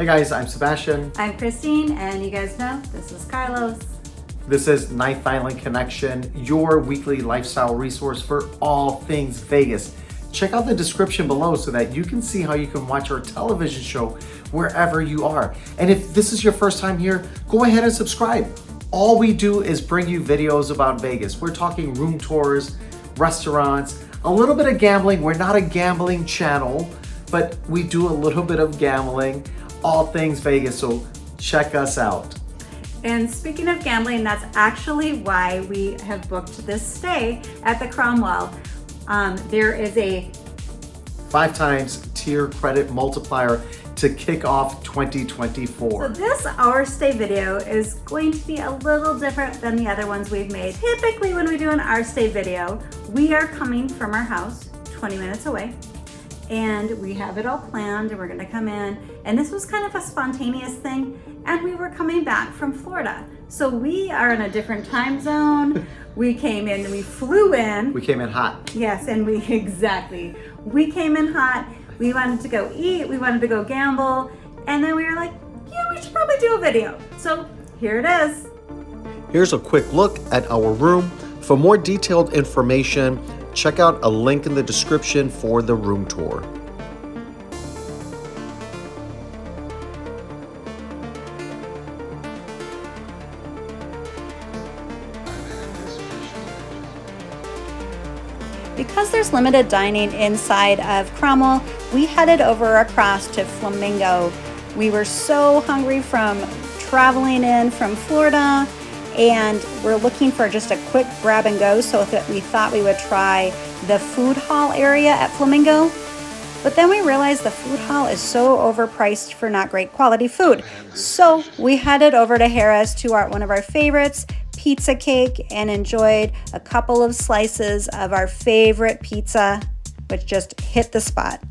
Hey guys, I'm Sebastian. I'm Christine, and you guys know this is Carlos. This is Ninth Island Connection, your weekly lifestyle resource for all things Vegas. Check out the description below so that you can see how you can watch our television show wherever you are. And if this is your first time here, go ahead and subscribe. All we do is bring you videos about Vegas. We're talking room tours, restaurants, a little bit of gambling. We're not a gambling channel, but we do a little bit of gambling, all things Vegas, so check us out. And speaking of gambling, that's actually why we have booked this stay at the Cromwell. There is a 5 times tier credit multiplier to kick off 2024. So this our stay video is going to be a little different than the other ones we've made. Typically when we do an our stay video, we are coming from our house 20 minutes away and we have it all planned and we're gonna come in. And this was kind of a spontaneous thing and we were coming back from Florida. So we are in a different time zone. We came in, we flew in. We came in hot. Yes, and we came in hot. We wanted to go eat, we wanted to go gamble, and then we were like, yeah, we should probably do a video. So here it is. Here's a quick look at our room. For more detailed information, check out a link in the description for the room tour. Because there's limited dining inside of Cromwell, we headed over across to Flamingo. We were so hungry from traveling in from Florida and we're looking for just a quick grab and go, so that we thought we would try the food hall area at Flamingo. But then we realized the food hall is so overpriced for not great quality food. So we headed over to Harrah's to one of our favorites, pizza cake, and enjoyed a couple of slices of our favorite pizza, which just hit the spot.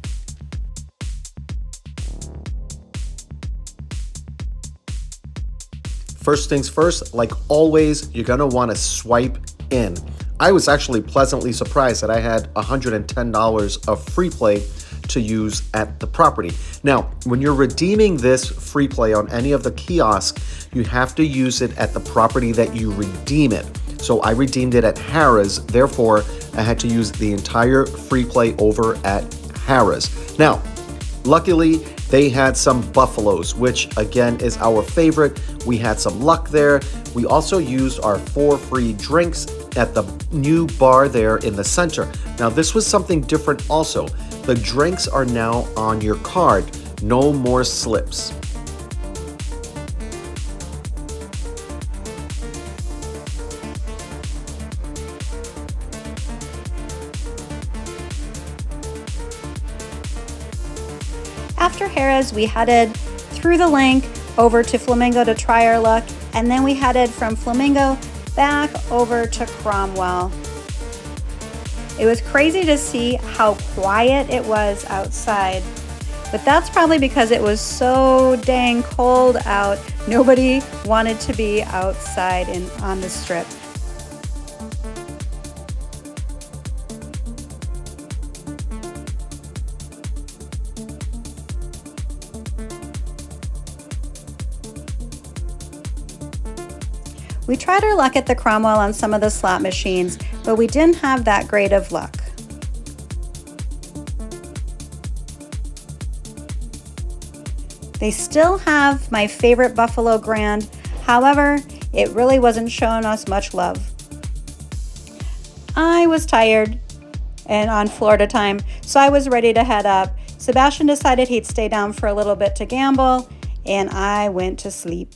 First things first, like always, you're gonna wanna swipe in. I was actually pleasantly surprised that I had $110 of free play to use at the property. Now, when you're redeeming this free play on any of the kiosks, you have to use it at the property that you redeem it. So I redeemed it at Harrah's, therefore I had to use the entire free play over at Harrah's. Now, luckily, they had some buffaloes, which again is our favorite. We had some luck there. We also used our 4 free drinks at the new bar there in the center. Now, this was something different also. The drinks are now on your card, no more slips. After Harrah's, we headed through the link over to Flamingo to try our luck, and then we headed from Flamingo back over to Cromwell. It was crazy to see how quiet it was outside, but that's probably because it was so dang cold out. Nobody wanted to be outside on the strip. We tried our luck at the Cromwell on some of the slot machines, but we didn't have that great of luck. They still have my favorite Buffalo Grand, however, it really wasn't showing us much love. I was tired and on Florida time, so I was ready to head up. Sebastian decided he'd stay down for a little bit to gamble, and I went to sleep.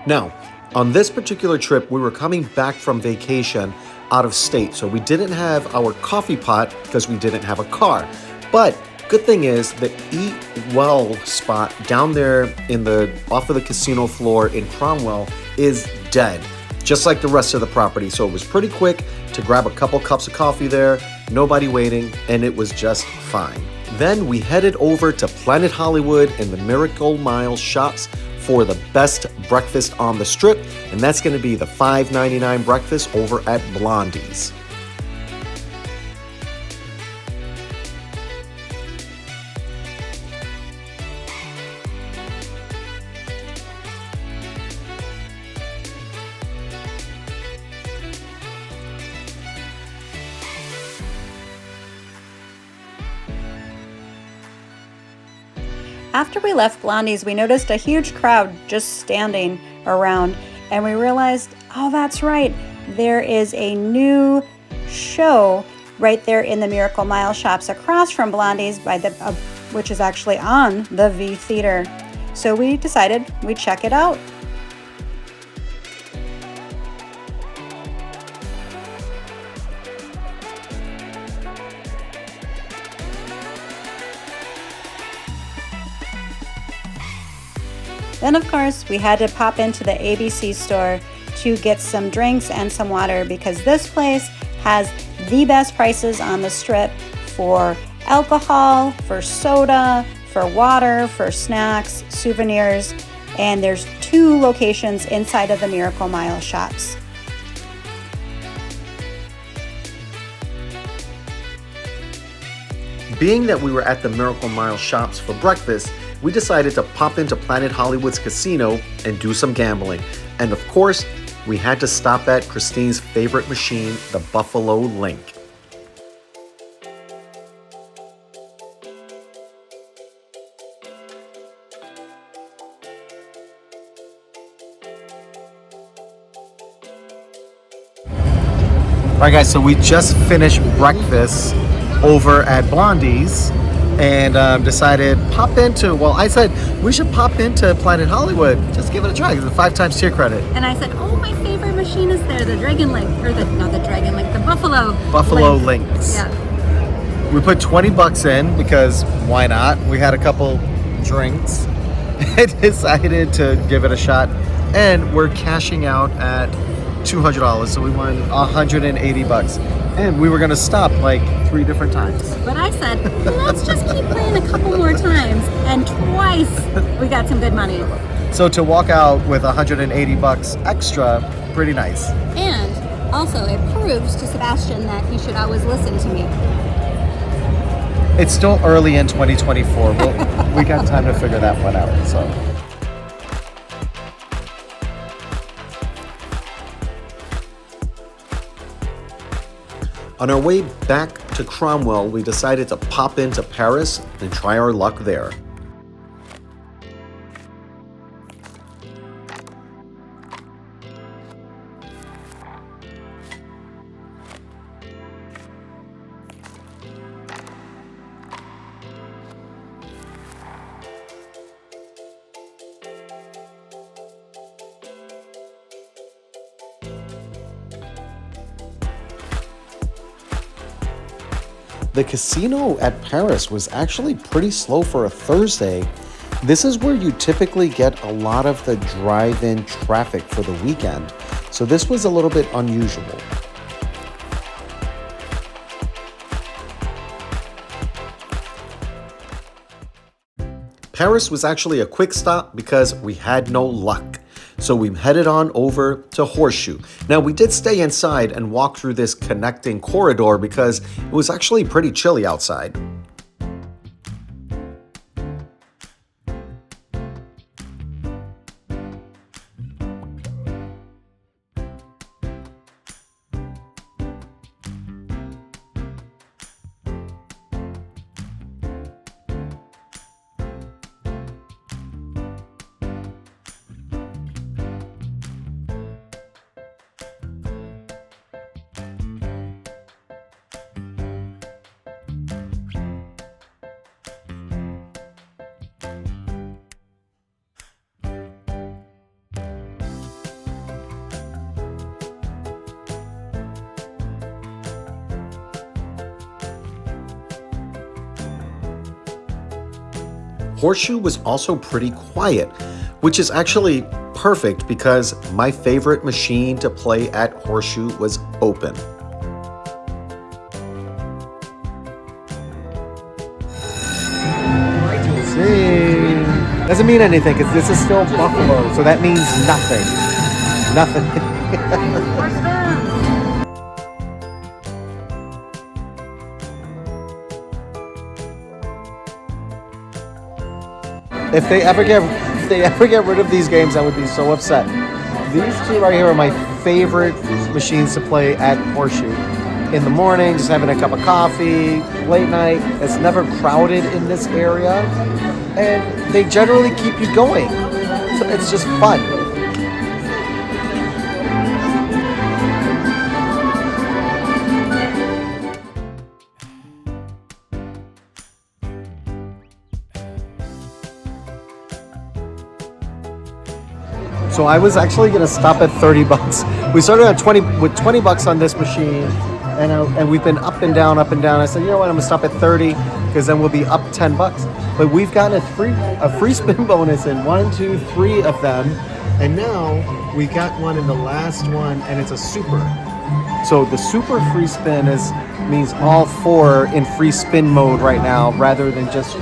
Now, on this particular trip, we were coming back from vacation out of state, so we didn't have our coffee pot because we didn't have a car. But good thing is the Eat Well spot down there off of the casino floor in Cromwell is dead, just like the rest of the property. So it was pretty quick to grab a couple cups of coffee there, nobody waiting, and it was just fine. Then we headed over to Planet Hollywood and the Miracle Mile shops for the best breakfast on the strip, and that's going to be the $5.99 breakfast over at Blondie's. After we left Blondie's, we noticed a huge crowd just standing around, and we realized, oh, that's right, there is a new show right there in the Miracle Mile shops across from Blondie's, which is actually on the V Theater. So we decided we'd check it out. Then, of course, we had to pop into the ABC store to get some drinks and some water because this place has the best prices on the strip for alcohol, for soda, for water, for snacks, souvenirs, and there's 2 locations inside of the Miracle Mile shops. Being that we were at the Miracle Mile shops for breakfast, we decided to pop into Planet Hollywood's casino and do some gambling. And of course, we had to stop at Christine's favorite machine, the Buffalo Link. All right, guys, so we just finished breakfast over at Blondie's and decided I said we should pop into Planet Hollywood, just give it a try. It's a 5 times tier credit. And I said, oh, my favorite machine is there, the Dragon Link, or not the Dragon Link, the Buffalo Links. Yeah. We put $20 in because why not? We had a couple drinks and decided to give it a shot, and we're cashing out at $200, so we won $180. And we were gonna stop like 3 different times. But I said, let's just keep playing a couple more times, and twice we got some good money. So to walk out with $180 extra, pretty nice. And also it proves to Sebastian that he should always listen to me. It's still early in 2024. We got time to figure that one out, so. On our way back to Cromwell, we decided to pop into Paris and try our luck there. The casino at Paris was actually pretty slow for a Thursday. This is where you typically get a lot of the drive-in traffic for the weekend, so this was a little bit unusual. Paris was actually a quick stop because we had no luck. So we headed on over to Horseshoe. Now we did stay inside and walk through this connecting corridor because it was actually pretty chilly outside. Horseshoe was also pretty quiet, which is actually perfect because my favorite machine to play at Horseshoe was open. See, doesn't mean anything because this is still Buffalo, so that means nothing. Nothing. If they ever get rid of these games, I would be so upset. These 2 right here are my favorite machines to play at Horseshoe. in the morning, just having a cup of coffee, late night. It's never crowded in this area, and they generally keep you going. So it's just fun. So I was actually going to stop at 30 bucks. We started at 20 bucks on this machine, and we've been up and down. I said, you know what, I'm going to stop at 30 because then we'll be up 10 bucks. But we've gotten a free spin bonus in 1, 2, 3 of them, and now we got one in the last one, and it's a super. So the super free spin means all 4 in free spin mode right now rather than just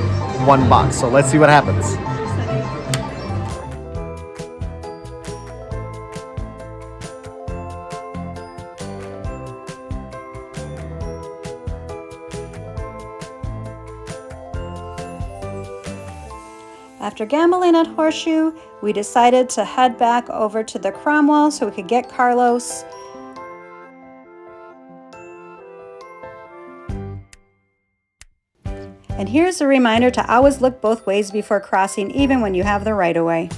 one box. So let's see what happens. After gambling at Horseshoe, we decided to head back over to the Cromwell so we could get Carlos. And here's a reminder to always look both ways before crossing, even when you have the right-of-way.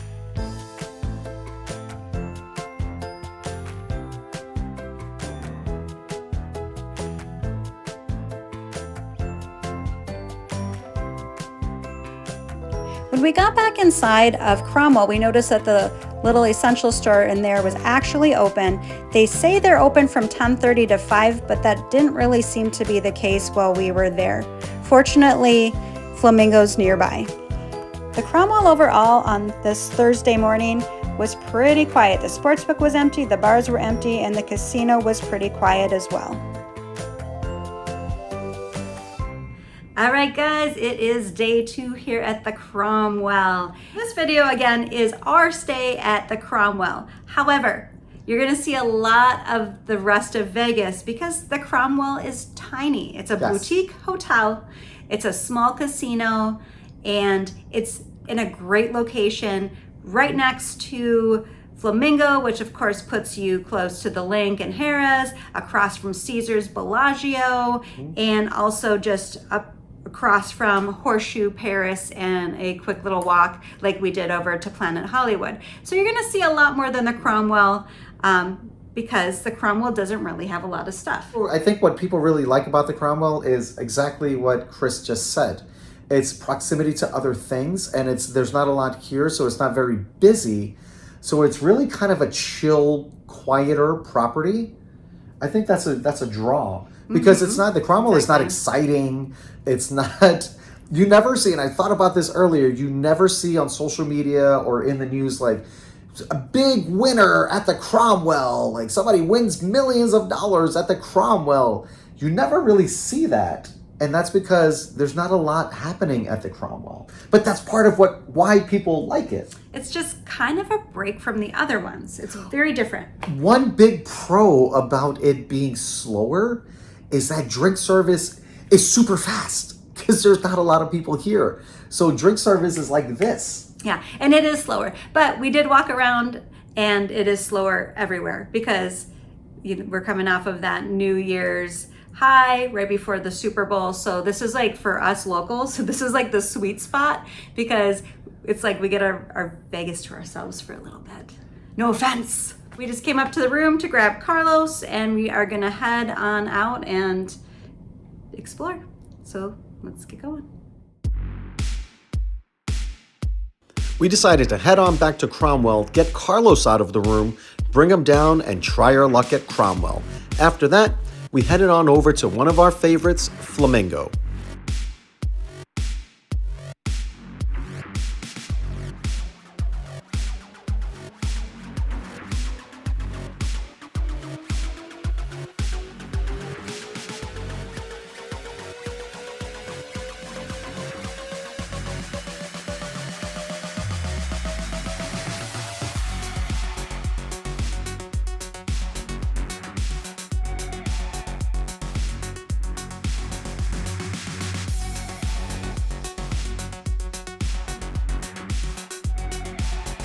When we got back inside of Cromwell, we noticed that the little essential store in there was actually open. They say they're open from 10:30 to 5, but that didn't really seem to be the case while we were there. Fortunately, Flamingo's nearby. The Cromwell overall on this Thursday morning was pretty quiet. The sportsbook was empty, the bars were empty, and the casino was pretty quiet as well. All right, guys, it is day 2 here at the Cromwell. This video, again, is our stay at the Cromwell. However, you're gonna see a lot of the rest of Vegas because the Cromwell is tiny. It's a boutique hotel, it's a small casino, and it's in a great location right next to Flamingo, which of course puts you close to the Link and Harrah's, across from Caesars Bellagio, and also just across from Horseshoe Paris and a quick little walk like we did over to Planet Hollywood. So you're gonna see a lot more than the Cromwell because the Cromwell doesn't really have a lot of stuff. I think what people really like about the Cromwell is exactly what Chris just said. It's proximity to other things, and there's not a lot here, so it's not very busy. So it's really kind of a chill, quieter property. I think that's a draw. Because it's not, the Cromwell is not exciting. It's not, you never see, and I thought about this earlier, you never see on social media or in the news like a big winner at the Cromwell, like somebody wins millions of dollars at the Cromwell. You never really see that. And that's because there's not a lot happening at the Cromwell. But that's part of why people like it. It's just kind of a break from the other ones. It's very different. One big pro about it being slower is that drink service is super fast because there's not a lot of people here. So drink service is like this. Yeah, and it is slower. But we did walk around and it is slower everywhere because we're coming off of that New Year's high right before the Super Bowl. So this is like for us locals, so this is like the sweet spot because it's like we get our Vegas to ourselves for a little bit. No offense. We just came up to the room to grab Carlos and we are gonna head on out and explore. So let's get going. We decided to head on back to Cromwell, get Carlos out of the room, bring him down, and try our luck at Cromwell. After that, we headed on over to one of our favorites, Flamingo.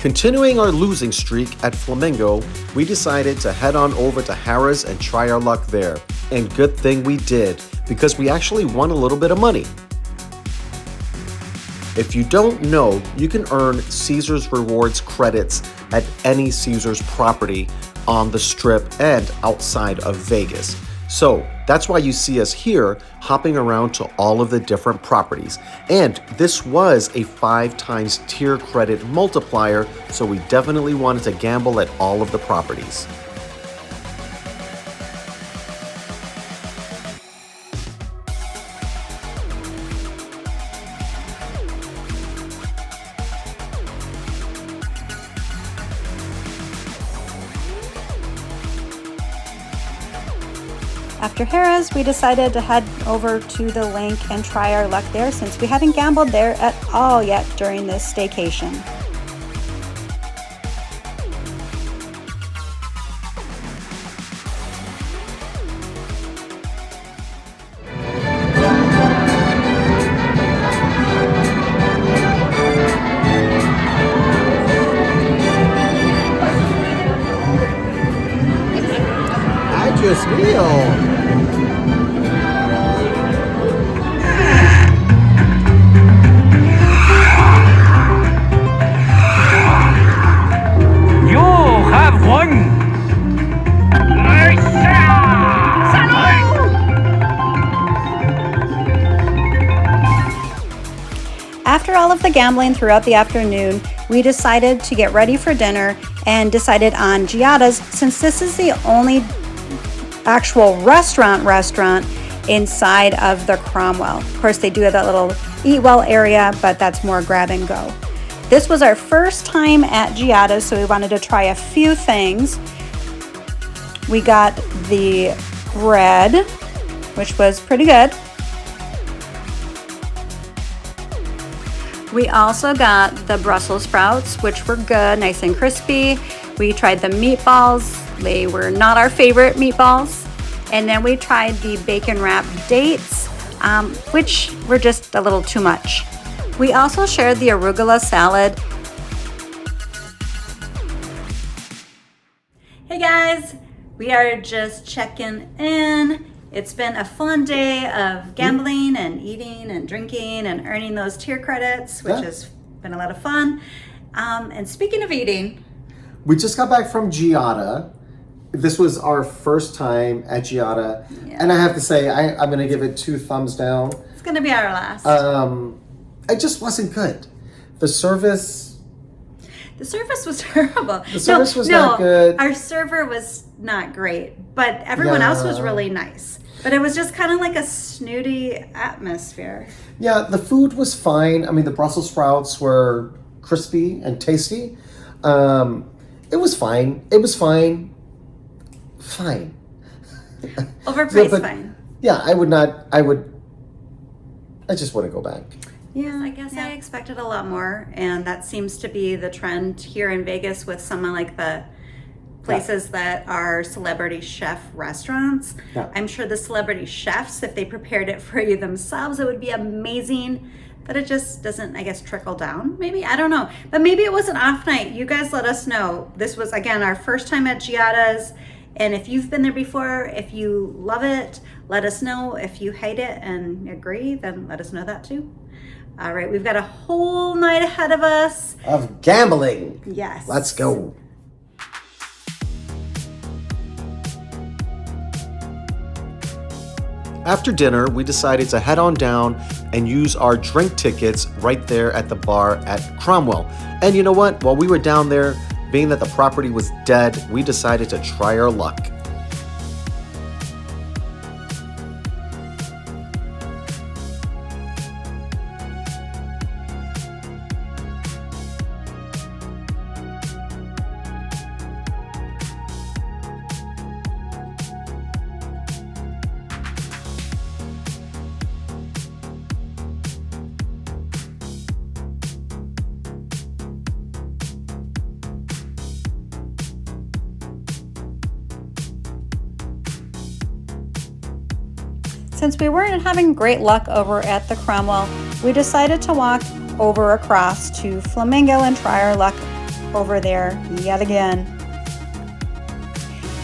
Continuing our losing streak at Flamingo, we decided to head on over to Harrah's and try our luck there. And good thing we did, because we actually won a little bit of money. If you don't know, you can earn Caesars Rewards credits at any Caesars property on the Strip and outside of Vegas. So that's why you see us here hopping around to all of the different properties. And this was a 5 times tier credit multiplier, so we definitely wanted to gamble at all of the properties. After Harrah's, we decided to head over to the link and try our luck there since we hadn't gambled there at all yet during this staycation. I just feel. After all of the gambling throughout the afternoon, we decided to get ready for dinner and decided on Giada's since this is the only actual restaurant inside of the Cromwell. Of course, they do have that little eat well area, but that's more grab and go. This was our first time at Giada's, so we wanted to try a few things. We got the bread, which was pretty good. We also got the Brussels sprouts, which were good, nice and crispy. We tried the meatballs. They were not our favorite meatballs. And then we tried the bacon wrapped dates, which were just a little too much. We also shared the arugula salad. Hey guys, we are just checking in. It's been a fun day of gambling and eating and drinking and earning those tier credits, which has been a lot of fun. And speaking of eating, we just got back from Giada. This was our first time at Giada. Yeah. And I have to say, I'm going to give it 2 thumbs down. It's going to be our last. It just wasn't good. The service was terrible. The service was not good. Our server was not great, but everyone else was really nice. But it was just kind of like a snooty atmosphere. Yeah, the food was fine. I mean, the Brussels sprouts were crispy and tasty. It was fine. Fine. Overpriced fine. Yeah, I just wouldn't go back. Yeah, I guess I expected a lot more, and that seems to be the trend here in Vegas with some of like the places that are celebrity chef restaurants. Yeah. I'm sure the celebrity chefs, if they prepared it for you themselves, it would be amazing. But it just doesn't, I guess, trickle down. Maybe, I don't know. But maybe it was an off night. You guys let us know. This was, again, our first time at Giada's. And if you've been there before, if you love it, let us know. If you hate it and agree, then let us know that too. All right, we've got a whole night ahead of us. Of gambling. Yes. Let's go. After dinner, we decided to head on down and use our drink tickets right there at the bar at Cromwell. And you know what? While we were down there, being that the property was dead, we decided to try our luck. Since we weren't having great luck over at the Cromwell, we decided to walk over across to Flamingo and try our luck over there yet again.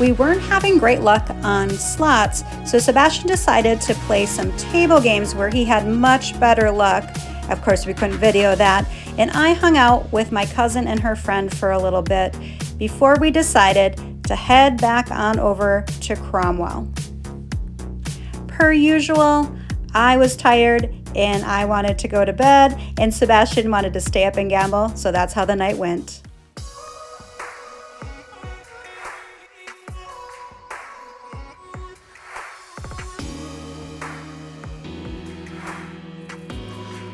We weren't having great luck on slots, so Sebastian decided to play some table games where he had much better luck. Of course, we couldn't video that, and I hung out with my cousin and her friend for a little bit before we decided to head back on over to Cromwell. Per usual, I was tired and I wanted to go to bed, and Sebastian wanted to stay up and gamble, so that's how the night went.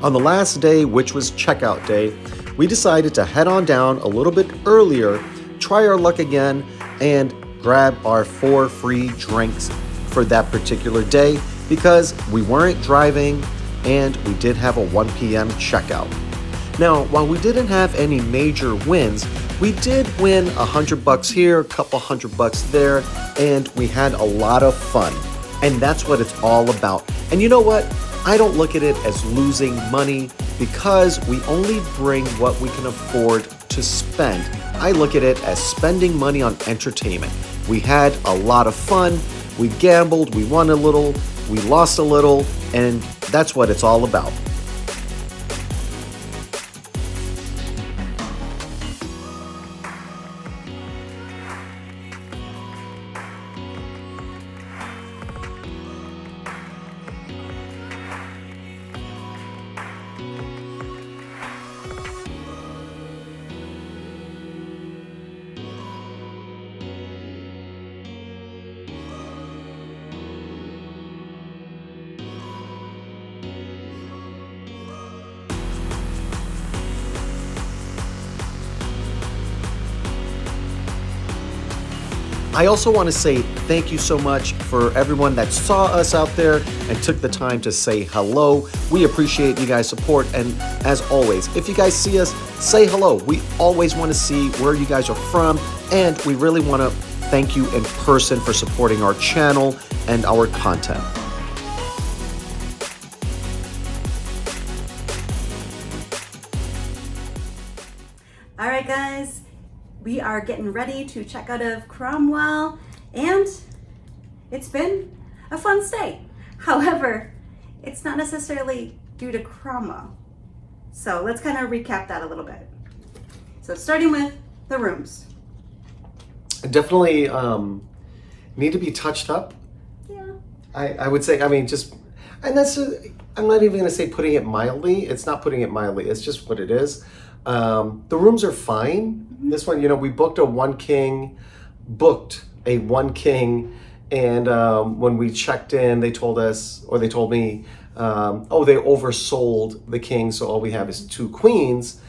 On the last day, which was checkout day, we decided to head on down a little bit earlier, try our luck again, and grab our 4 free drinks for that particular day because we weren't driving and we did have a 1 p.m. checkout. Now, while we didn't have any major wins, we did win $100 here, a couple $100 there, and we had a lot of fun. And that's what it's all about. And you know what? I don't look at it as losing money because we only bring what we can afford to spend. I look at it as spending money on entertainment. We had a lot of fun, we gambled, we won a little, we lost a little, and that's what it's all about. I also want to say thank you so much for everyone that saw us out there and took the time to say hello. We appreciate you guys' support, and as always, if you guys see us, say hello. We always want to see where you guys are from, and we really want to thank you in person for supporting our channel and our content. All right, guys. We are getting ready to check out of Cromwell, and it's been a fun stay. However, it's not necessarily due to Cromwell. So let's kind of recap that a little bit. So starting with the rooms. Definitely need to be touched up. Yeah. I would say, I mean, just, and that's, I'm not even going to say putting it mildly. It's not putting it mildly. It's just what it is. The rooms are fine. Mm-hmm. This one, you know, we booked a one king, and when we checked in, they told us, or they told me, oh, they oversold the king, so all we have is 2 queens.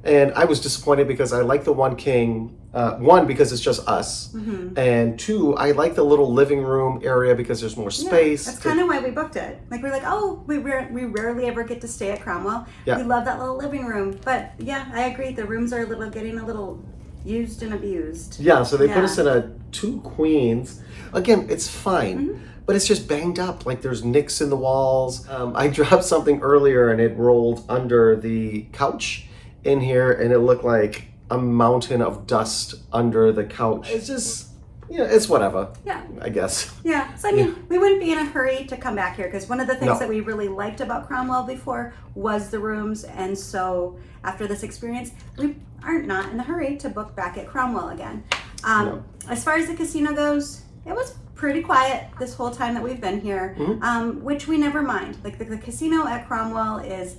And I was disappointed because I like the one king, one, because it's just us, mm-hmm. and 2, I like the little living room area because there's more space. Yeah, that's kind of why we booked it. Like, we're like, oh, we rarely ever get to stay at Cromwell. Yeah. We love that little living room. But yeah, I agree. The rooms are getting a little used and abused. Yeah, so they put us in a 2 queens. Again, it's fine. Mm-hmm. But it's just banged up. Like, there's nicks in the walls. I dropped something earlier and it rolled under the couch in here, and it looked like a mountain of dust under the couch. It's just, yeah, it's whatever. Yeah. I guess. Yeah. So, I mean, we wouldn't be in a hurry to come back here because one of the things that we really liked about Cromwell before was the rooms. And so after this experience, we are not in a hurry to book back at Cromwell again. As far as the casino goes, it was pretty quiet this whole time that we've been here, mm-hmm. Which we never mind. Like, the casino at Cromwell is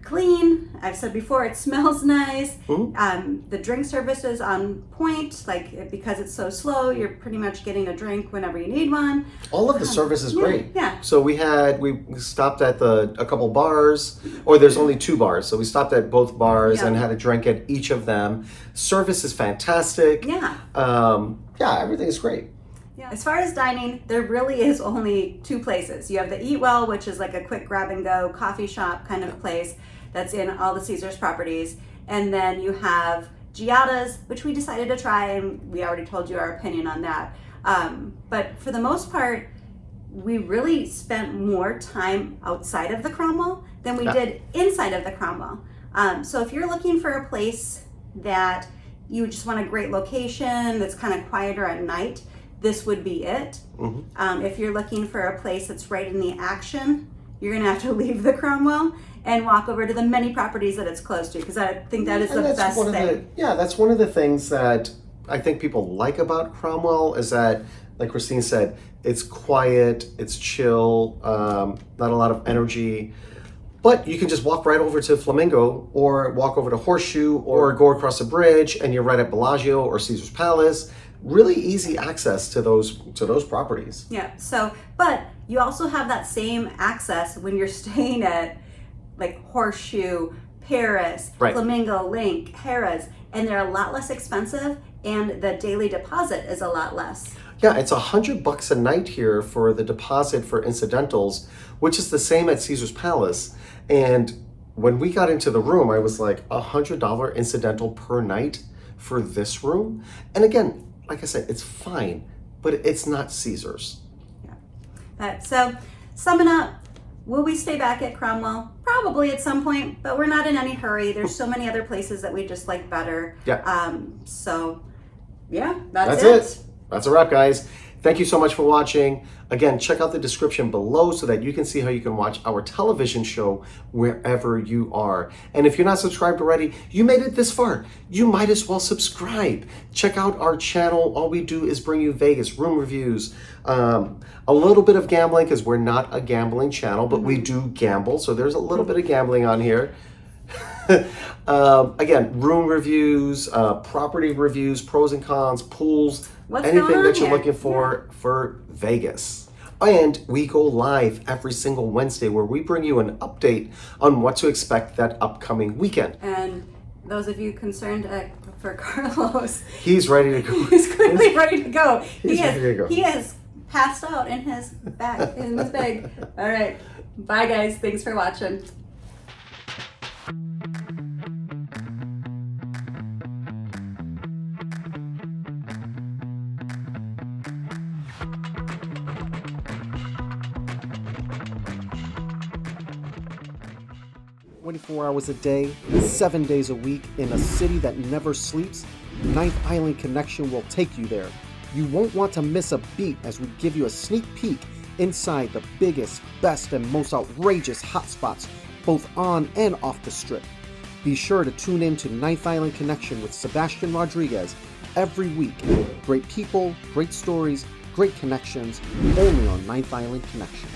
clean. I've said before, it smells nice. Mm-hmm. The drink service is on point. Like, because it's so slow, you're pretty much getting a drink whenever you need one. All of the service is great. Yeah. So we stopped at a couple bars, or there's only 2 bars. So we stopped at both bars and had a drink at each of them. Service is fantastic. Yeah. Everything is great. Yeah. As far as dining, there really is only 2 places. You have the Eat Well, which is like a quick grab and go coffee shop kind of place that's in all the Caesars properties. And then you have Giada's, which we decided to try, and we already told you our opinion on that. But for the most part, we really spent more time outside of the Cromwell than we did inside of the Cromwell. So if you're looking for a place that you just want a great location that's kind of quieter at night, this would be it. If you're looking for a place that's right in the action, you're gonna have to leave the Cromwell and walk over to the many properties that it's close to, because I think that is the best thing. That's one of the things that I think people like about Cromwell is that, like Christine said, it's quiet, it's chill, not a lot of energy. But you can just walk right over to Flamingo, or walk over to Horseshoe, or go across the bridge and you're right at Bellagio or Caesar's Palace. Really easy access to those properties. Yeah, so, but you also have that same access when you're staying at like Horseshoe, Paris, Flamingo, Link, Harrah's, and they're a lot less expensive, and the daily deposit is a lot less. Yeah, it's $100 a night here for the deposit for incidentals, which is the same at Caesar's Palace. And when we got into the room, I was like, $100 incidental per night for this room? And again, like I said, it's fine, but it's not Caesar's. Yeah. So, summing up, will we stay back at Cromwell? Probably at some point, but we're not in any hurry. There's so many other places that we just like better. Yeah. So, yeah, that's it. That's a wrap, guys. Thank you so much for watching. Again, check out the description below so that you can see how you can watch our television show wherever you are. And if you're not subscribed already, you made it this far, you might as well subscribe. Check out our channel. All we do is bring you Vegas room reviews, a little bit of gambling, because we're not a gambling channel, but we do gamble. So there's a little bit of gambling on here. Again, room reviews, property reviews, pros and cons, pools, anything that you're looking for Vegas. And we go live every single Wednesday where we bring you an update on what to expect that upcoming weekend. And those of you concerned for Carlos, he's ready to go. He's clearly ready to go. He's ready to go. He has passed out in his bag. All right. Bye, guys. Thanks for watching. Hours a day, 7 days a week, in a city that never sleeps, Ninth Island Connection will take you there. You won't want to miss a beat as we give you a sneak peek inside the biggest, best, and most outrageous hotspots, both on and off the strip. Be sure to tune in to Ninth Island Connection with Sebastian Rodriguez every week. Great people, great stories, great connections, only on Ninth Island Connection.